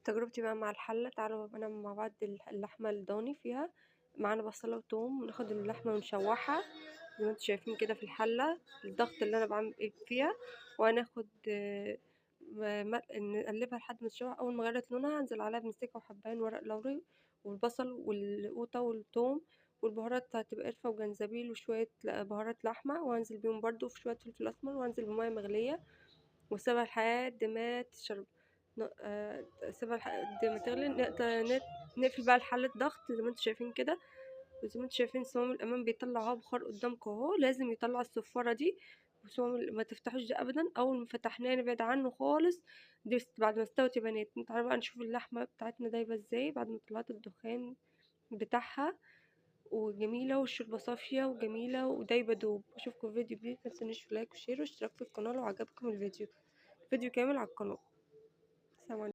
تجربتي بقى مع الحلة. تعالوا بقى نعمل مع بعض اللحمة الضاني فيها. معانا بصلة وتوم، ناخد اللحمة ونشوحها زي ما انتوا شايفين كده في الحلة الضغط اللي انا بعمل فيها. وهناخد نقلبها لحد ما تشوح. اول ما غيرت لونها هنزل عليها بمستكة وحبايين ورق لوري والبصل والقوطة والثوم والبهارات. هتبقى قرفة وجنزبيل وشوية بهارات لحمة، وهنزل بيهم برضو في شوية فلفل أسمر، وهنزل بمية مغلية واسيبها لحد ما تشرب. اسيبها لحد ما تغلي. نقفل بقى الحلة ضغط زي ما انتوا شايفين كده. وزي ما انتوا شايفين صمام الأمام بيطلع اهو بخار قدامكم اهو، لازم يطلع الصفارة دي. وصمام ما تفتحوش ده أبدا. أول ما فتحناه نبعد عنه خالص. دي بعد ما استوت يا بنات. تعالوا بقى نشوف اللحمة بتاعتنا دايبة ازاي بعد ما طلعت الدخان بتاعها، وجميلة والشوربة صافية وجميلة ودايبة دوب. اشوفكم في فيديو جديد، متنسونيش في لايك وشير واشتراك في القناة لو عجبكم الفيديو كامل على القناة. سلام عليكم.